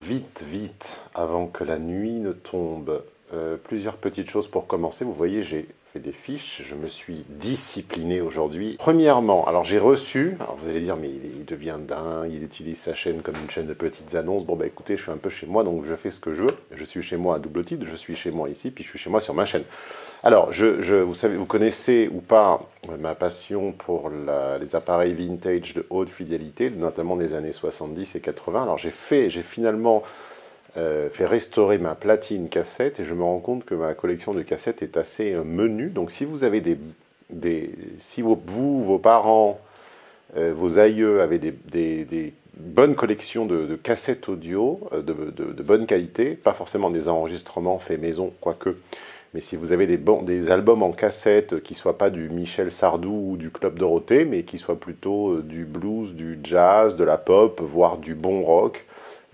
Vite, vite, avant que la nuit ne tombe, plusieurs petites choses pour commencer. Vous voyez, j'ai fait des fiches, je me suis discipliné aujourd'hui. Premièrement, alors j'ai reçu, alors vous allez dire, mais il devient dingue, il utilise sa chaîne comme une chaîne de petites annonces. Bon, bah écoutez, je suis un peu chez moi, donc je fais ce que je veux. Je suis chez moi à double titre, je suis chez moi ici, puis je suis chez moi sur ma chaîne. Alors, vous savez, vous connaissez ou pas ma passion pour les appareils vintage de haute fidélité, notamment des années 70 et 80. Alors, j'ai finalement fait restaurer ma platine cassette et je me rends compte que ma collection de cassettes est assez menue. Donc, si vous avez si vos parents, vos aïeux avaient des bonnes collections de cassettes audio de bonne qualité, pas forcément des enregistrements faits maison, quoique. Mais si vous avez des albums en cassette qui ne soient pas du Michel Sardou ou du Club Dorothée, mais qui soient plutôt du blues, du jazz, de la pop, voire du bon rock,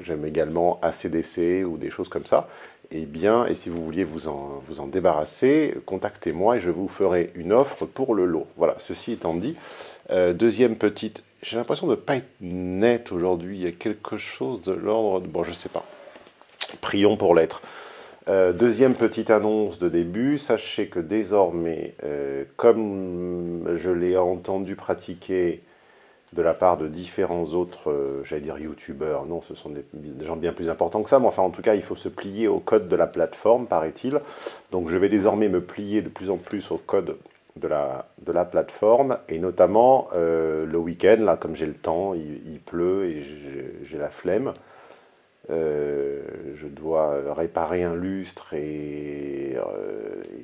j'aime également AC/DC ou des choses comme ça, eh bien, et si vous vouliez vous en débarrasser, contactez-moi et je vous ferai une offre pour le lot. Voilà, ceci étant dit, deuxième petite, j'ai l'impression de ne pas être net aujourd'hui, il y a quelque chose de l'ordre, bon je ne sais pas, prions pour l'être. Deuxième petite annonce de début, sachez que désormais, comme je l'ai entendu pratiquer de la part de différents autres, j'allais dire youtubeurs, non, ce sont des gens bien plus importants que ça, mais enfin en tout cas il faut se plier au code de la plateforme, paraît-il. Donc je vais désormais me plier de plus en plus au code de la plateforme, et notamment le week-end, là comme j'ai le temps, il pleut et j'ai la flemme. Je dois réparer un lustre et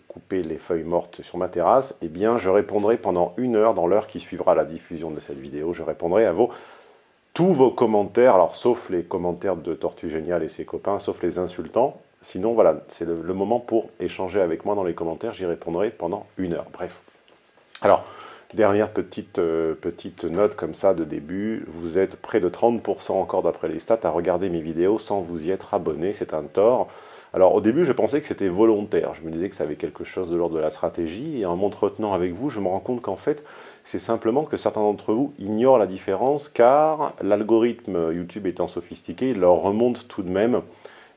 couper les feuilles mortes sur ma terrasse, eh bien je répondrai pendant 1 heure, dans l'heure qui suivra la diffusion de cette vidéo, je répondrai à tous vos commentaires, alors sauf les commentaires de Tortue Géniale et ses copains, sauf les insultants. Sinon voilà, c'est le moment pour échanger avec moi dans les commentaires, j'y répondrai pendant 1 heure. Bref. Alors, dernière petite note comme ça de début, vous êtes près de 30% encore d'après les stats à regarder mes vidéos sans vous y être abonné, c'est un tort. Alors au début je pensais que c'était volontaire, je me disais que ça avait quelque chose de l'ordre de la stratégie, et en m'entretenant avec vous je me rends compte qu'en fait c'est simplement que certains d'entre vous ignorent la différence, car l'algorithme YouTube étant sophistiqué, il leur remonte tout de même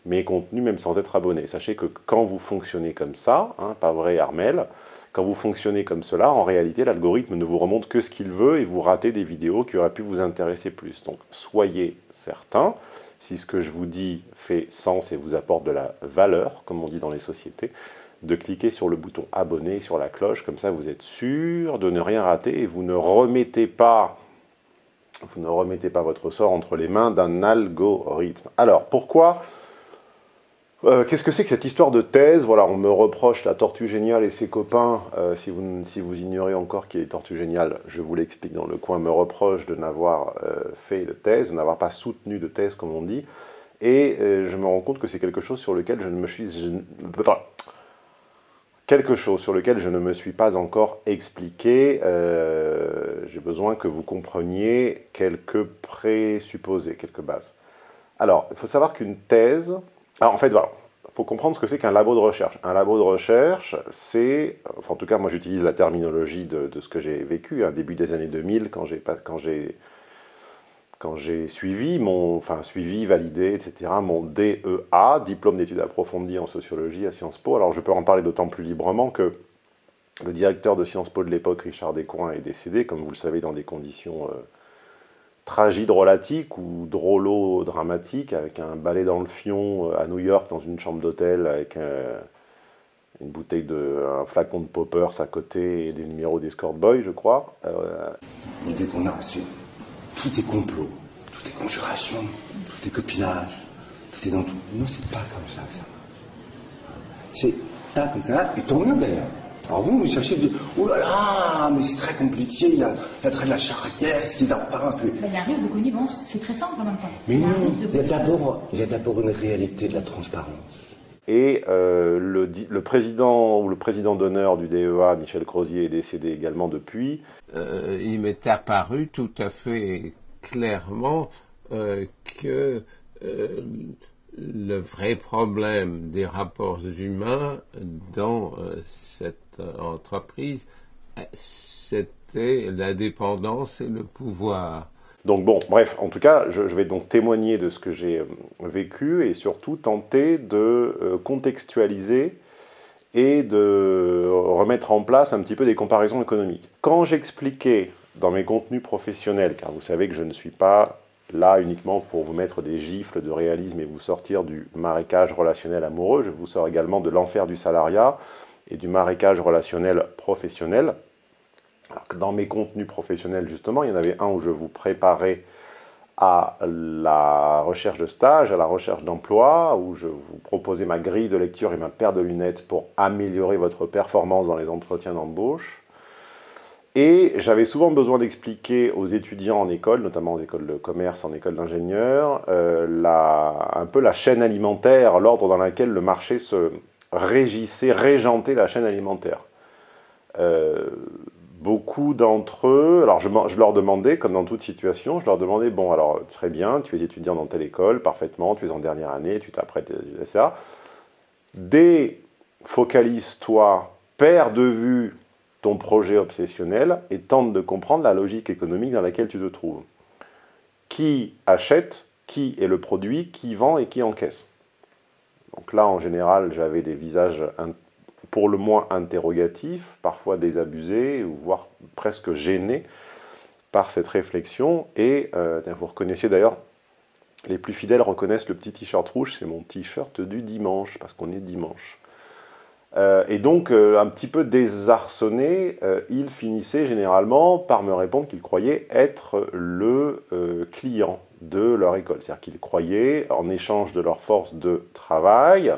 mes contenus même sans être abonné. Sachez que quand vous fonctionnez comme ça, hein, pas vrai Armel, quand vous fonctionnez comme cela, en réalité, l'algorithme ne vous remonte que ce qu'il veut et vous ratez des vidéos qui auraient pu vous intéresser plus. Donc, soyez certains, si ce que je vous dis fait sens et vous apporte de la valeur, comme on dit dans les sociétés, de cliquer sur le bouton abonner, sur la cloche, comme ça vous êtes sûr de ne rien rater et vous ne remettez pas votre sort entre les mains d'un algorithme. Alors, pourquoi qu'est-ce que c'est que cette histoire de thèse? Voilà, on me reproche la Tortue Géniale et ses copains, si vous ignorez encore qui est Tortue Géniale, je vous l'explique dans le coin, me reproche de n'avoir fait de thèse, de n'avoir pas soutenu de thèse comme on dit, et je me rends compte que c'est quelque chose sur lequel je ne me suis pas encore expliqué. J'ai besoin que vous compreniez quelques présupposés, quelques bases. Alors, il faut savoir qu'une thèse... Alors, en fait, voilà, il faut comprendre ce que c'est qu'un labo de recherche. Un labo de recherche, c'est... Enfin, en tout cas, moi, j'utilise la terminologie de ce que j'ai vécu, hein, début des années 2000, quand j'ai suivi, validé, etc., mon DEA, diplôme d'études approfondies en sociologie à Sciences Po. Alors, je peux en parler d'autant plus librement que le directeur de Sciences Po de l'époque, Richard Descoings, est décédé, comme vous le savez, dans des conditions... tragidrolatiques ou drôlo-dramatiques, avec un balai dans le fion à New York, dans une chambre d'hôtel, avec une bouteille un flacon de poppers à côté et des numéros d'Escort Boy, je crois. L'idée qu'on a, c'est tout est complot, tout est conjuration, tout est copinage, tout est dans tout. Non, c'est pas comme ça que ça marche. C'est pas comme ça, et tant mieux d'ailleurs. Alors vous cherchez, vous dites, oh là là, mais c'est très compliqué, il y a trait de la charrière, ce qui va pas. Il y a un risque de connivence, c'est très simple en même temps. Mais non, il y a d'abord une réalité de la transparence. Et le président d'honneur du DEA, Michel Crozier, est décédé également depuis. Il m'est apparu tout à fait clairement que le vrai problème des rapports humains dans cette entreprise, c'était la dépendance et le pouvoir. Donc bon, bref, en tout cas, je vais donc témoigner de ce que j'ai vécu et surtout tenter de contextualiser et de remettre en place un petit peu des comparaisons économiques. Quand j'expliquais dans mes contenus professionnels, car vous savez que je ne suis pas là uniquement pour vous mettre des gifles de réalisme et vous sortir du marécage relationnel amoureux, je vous sors également de l'enfer du salariat et du marécage relationnel professionnel. Alors que dans mes contenus professionnels, justement, il y en avait un où je vous préparais à la recherche de stage, à la recherche d'emploi, où je vous proposais ma grille de lecture et ma paire de lunettes pour améliorer votre performance dans les entretiens d'embauche. Et j'avais souvent besoin d'expliquer aux étudiants en école, notamment aux écoles de commerce, en école d'ingénieur, un peu la chaîne alimentaire, l'ordre dans lequel le marché se régissait, régentait la chaîne alimentaire. Beaucoup d'entre eux, alors je leur demandais, comme dans toute situation, je leur demandais, bon alors très bien, tu es étudiant dans telle école, parfaitement, tu es en dernière année, tu t'apprêtes, etc. Focalise-toi, perds de vue ton projet obsessionnel et tente de comprendre la logique économique dans laquelle tu te trouves. Qui achète, qui est le produit, qui vend et qui encaisse. Donc là, en général, j'avais des visages pour le moins interrogatifs, parfois désabusés, ou voire presque gênés par cette réflexion. Et vous reconnaissez d'ailleurs, les plus fidèles reconnaissent le petit t-shirt rouge, c'est mon t-shirt du dimanche, parce qu'on est dimanche. Et donc, un petit peu désarçonné, il finissait généralement par me répondre qu'il croyait être le client de leur école. C'est-à-dire qu'ils croyaient, en échange de leur force de travail,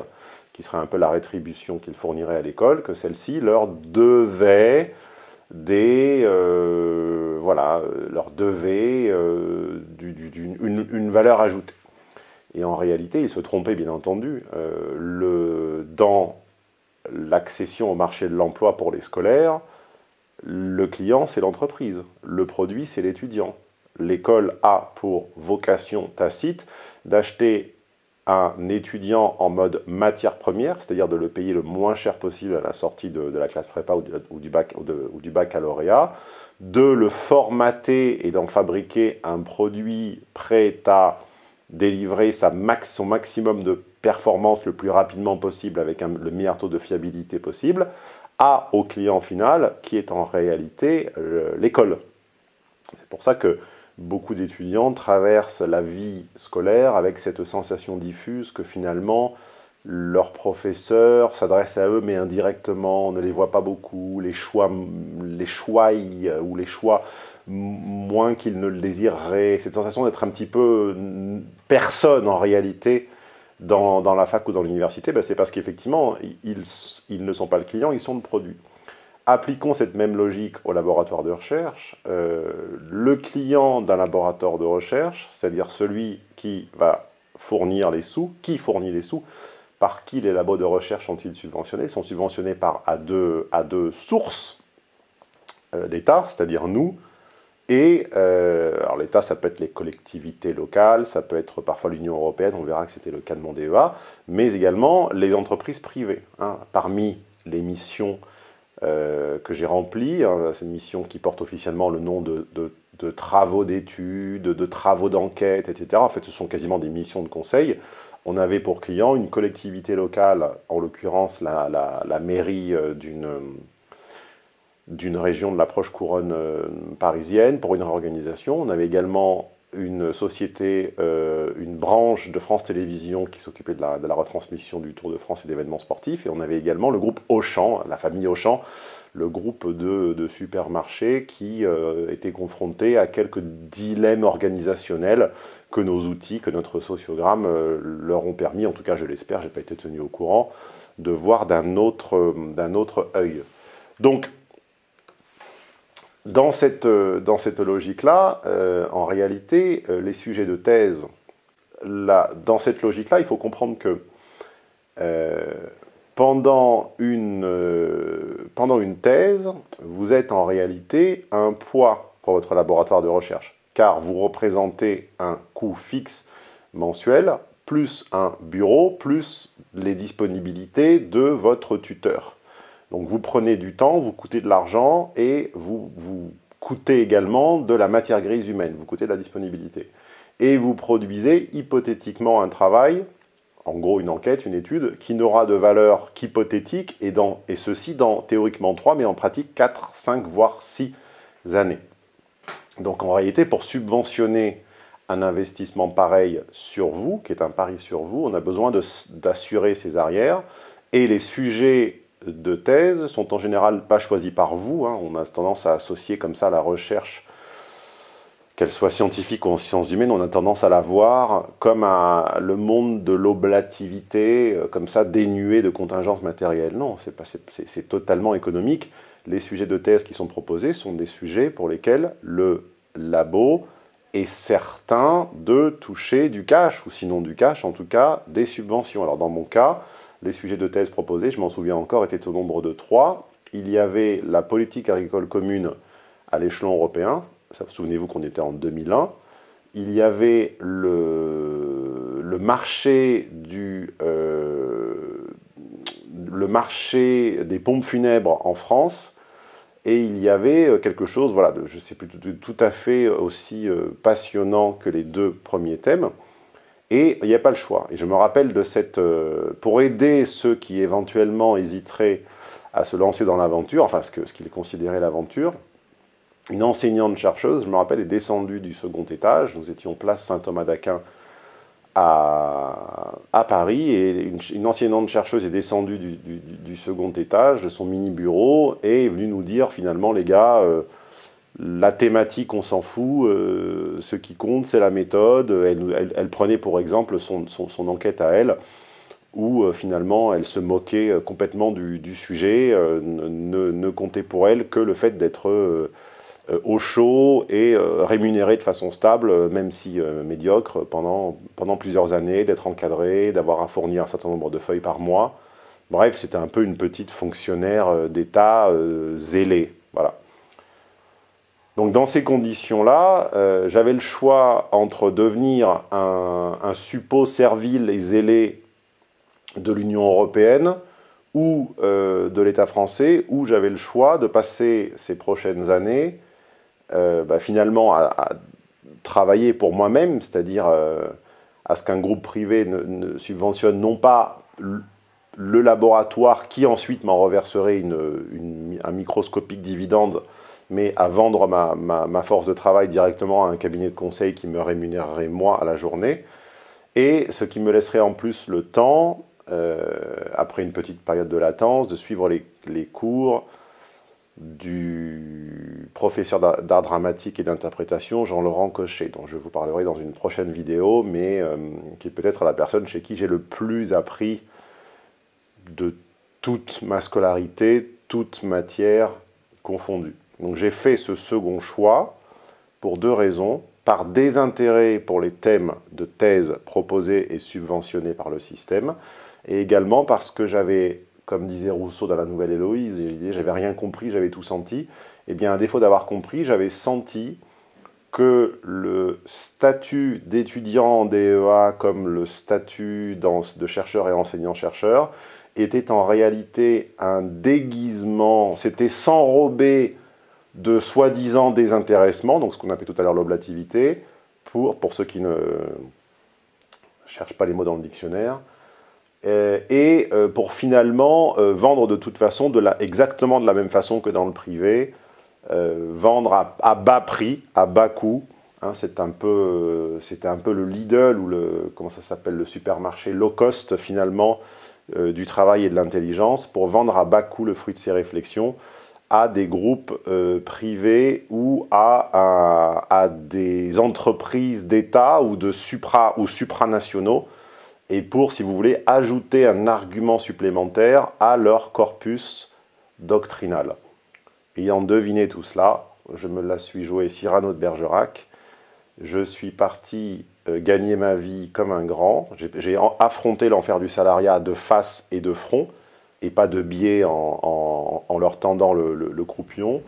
qui serait un peu la rétribution qu'ils fourniraient à l'école, que celle-ci leur devait une valeur ajoutée. Et en réalité, ils se trompaient bien entendu. Dans l'accession au marché de l'emploi pour les scolaires, le client, c'est l'entreprise. Le produit, c'est l'étudiant. L'école a pour vocation tacite d'acheter un étudiant en mode matière première, c'est-à-dire de le payer le moins cher possible à la sortie de la classe prépa ou du baccalauréat, de le formater et d'en fabriquer un produit prêt à délivrer son maximum de performance le plus rapidement possible avec le meilleur taux de fiabilité possible, au client final qui est en réalité l'école. C'est pour ça que beaucoup d'étudiants traversent la vie scolaire avec cette sensation diffuse que finalement leur professeur s'adresse à eux mais indirectement, on ne les voit pas beaucoup, les choix moins qu'ils ne le désireraient, cette sensation d'être un petit peu personne en réalité dans la fac ou dans l'université, c'est parce qu'effectivement ils ne sont pas le client, ils sont le produit. Appliquons cette même logique au laboratoire de recherche. Le client d'un laboratoire de recherche, c'est-à-dire celui qui va fournir les sous, qui fournit les sous, par qui les labos de recherche sont-ils subventionnés? Ils sont subventionnés à deux sources, l'État, c'est-à-dire nous, et alors l'État, ça peut être les collectivités locales, ça peut être parfois l'Union européenne, on verra que c'était le cas de mon DEA, mais également les entreprises privées. Parmi les missions que j'ai remplies, c'est une mission qui porte officiellement le nom de travaux d'études, de travaux d'enquête, etc. En fait, ce sont quasiment des missions de conseil. On avait pour client une collectivité locale, en l'occurrence la mairie d'une région de la proche couronne parisienne pour une réorganisation. On avait également une société, une branche de France Télévisions qui s'occupait de la retransmission du Tour de France et d'événements sportifs. Et on avait également le groupe Auchan, la famille Auchan, le groupe de supermarchés qui était confronté à quelques dilemmes organisationnels que nos outils, que notre sociogramme leur ont permis, en tout cas je l'espère, je n'ai pas été tenu au courant, de voir d'un autre œil. Donc, dans cette logique-là, en réalité, les sujets de thèse, dans cette logique-là, il faut comprendre que pendant une thèse, vous êtes en réalité un poids pour votre laboratoire de recherche, car vous représentez un coût fixe mensuel, plus un bureau, plus les disponibilités de votre tuteur. Donc vous prenez du temps, vous coûtez de l'argent et vous coûtez également de la matière grise humaine, vous coûtez de la disponibilité. Et vous produisez hypothétiquement un travail, en gros une enquête, une étude, qui n'aura de valeur qu'hypothétique, et ceci dans théoriquement 3, mais en pratique 4, 5, voire 6 années. Donc en réalité, pour subventionner un investissement pareil sur vous, qui est un pari sur vous, on a besoin d'assurer ses arrières, et les sujets de thèse sont en général pas choisis par vous, hein. On a tendance à associer comme ça la recherche, qu'elle soit scientifique ou en sciences humaines, on a tendance à la voir comme le monde de l'oblativité, comme ça dénué de contingence matérielle. Non, c'est totalement économique. Les sujets de thèse qui sont proposés sont des sujets pour lesquels le labo est certain de toucher du cash, ou sinon du cash, en tout cas des subventions. Alors dans mon cas, les sujets de thèse proposés, je m'en souviens encore, étaient au nombre de 3. Il y avait la politique agricole commune à l'échelon européen. Souvenez-vous qu'on était en 2001. Il y avait le marché des pompes funèbres en France, et il y avait quelque chose, voilà, je ne sais plus, tout à fait aussi passionnant que les 2 premiers thèmes. Et il n'y a pas le choix. Et je me rappelle de pour aider ceux qui éventuellement hésiteraient à se lancer dans l'aventure, enfin ce qu'ils considéraient l'aventure, une enseignante-chercheuse, je me rappelle, est descendue du 2e étage. Nous étions place Saint-Thomas d'Aquin à Paris, et une enseignante-chercheuse est descendue du 2e étage de son mini-bureau et est venue nous dire, finalement, les gars, la thématique, on s'en fout, ce qui compte, c'est la méthode. Elle prenait pour exemple son enquête à elle, où finalement elle se moquait complètement du sujet, ne comptait pour elle que le fait d'être au chaud et rémunéré de façon stable, même si médiocre, pendant plusieurs années, d'être encadré, d'avoir à fournir un certain nombre de feuilles par mois. Bref, c'était un peu une petite fonctionnaire d'État zélée. Voilà. Donc dans ces conditions-là, j'avais le choix entre devenir un suppôt servile et zélé de l'Union européenne ou de l'État français, ou j'avais le choix de passer ces prochaines années finalement à travailler pour moi-même, c'est-à-dire à ce qu'un groupe privé ne subventionne non pas le laboratoire qui ensuite m'en reverserait un microscopique dividende, mais à vendre ma force de travail directement à un cabinet de conseil qui me rémunérerait moi à la journée, et ce qui me laisserait en plus le temps, après une petite période de latence, de suivre les cours du professeur d'art dramatique et d'interprétation Jean-Laurent Cochet, dont je vous parlerai dans une prochaine vidéo, mais qui est peut-être la personne chez qui j'ai le plus appris de toute ma scolarité, toute matière confondue. Donc j'ai fait ce second choix pour 2 raisons. Par désintérêt pour les thèmes de thèse proposés et subventionnés par le système, et également parce que j'avais, comme disait Rousseau dans La Nouvelle Héloïse, j'avais rien compris, j'avais tout senti. Eh bien, à défaut d'avoir compris, j'avais senti que le statut d'étudiant en DEA, comme le statut de chercheur et enseignant-chercheur, était en réalité un déguisement, c'était s'enrober de soi-disant désintéressement, donc ce qu'on appelait tout à l'heure l'oblativité, pour ceux qui ne cherchent pas les mots dans le dictionnaire, et pour finalement vendre de toute façon, exactement de la même façon que dans le privé, vendre à bas prix, à bas coût. Hein, c'était un peu le Lidl ou le supermarché low cost finalement du travail et de l'intelligence, pour vendre à bas coût le fruit de ses réflexions à des groupes privés ou à des entreprises d'État ou supranationaux, et pour, si vous voulez, ajouter un argument supplémentaire à leur corpus doctrinal. Ayant deviné tout cela, je me la suis joué Cyrano de Bergerac, je suis parti gagner ma vie comme un grand, j'ai affronté l'enfer du salariat de face et de front, et pas de biais en leur tendant le croupion,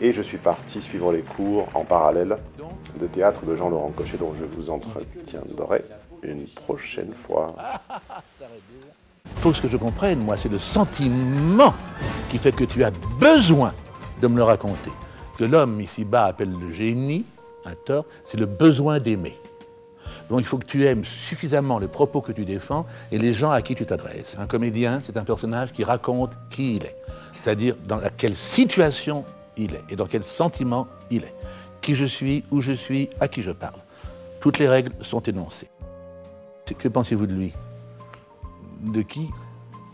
et je suis parti suivre les cours en parallèle de théâtre de Jean-Laurent Cochet, dont je vous entretiendrai une prochaine fois. Il faut que je comprenne, moi, c'est le sentiment qui fait que tu as besoin de me le raconter. que l'homme ici-bas appelle le génie, à tort, c'est le besoin d'aimer. Donc il faut que tu aimes suffisamment les propos que tu défends et les gens à qui tu t'adresses. Un comédien, c'est un personnage qui raconte qui il est, c'est-à-dire dans quelle situation il est et dans quel sentiment il est. Qui je suis, où je suis, à qui je parle. Toutes les règles sont énoncées. Que pensez-vous de lui? De qui?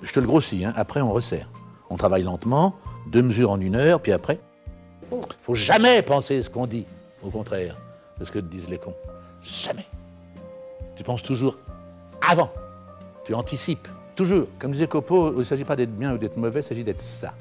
Je te le grossis, hein. Après on resserre. On travaille lentement, 2 mesures en 1 heure, puis après... Il ne faut jamais penser ce qu'on dit, au contraire de ce que disent les cons. Jamais. Tu penses toujours avant. Tu anticipes, toujours. Comme disait Copo, il ne s'agit pas d'être bien ou d'être mauvais, il s'agit d'être ça.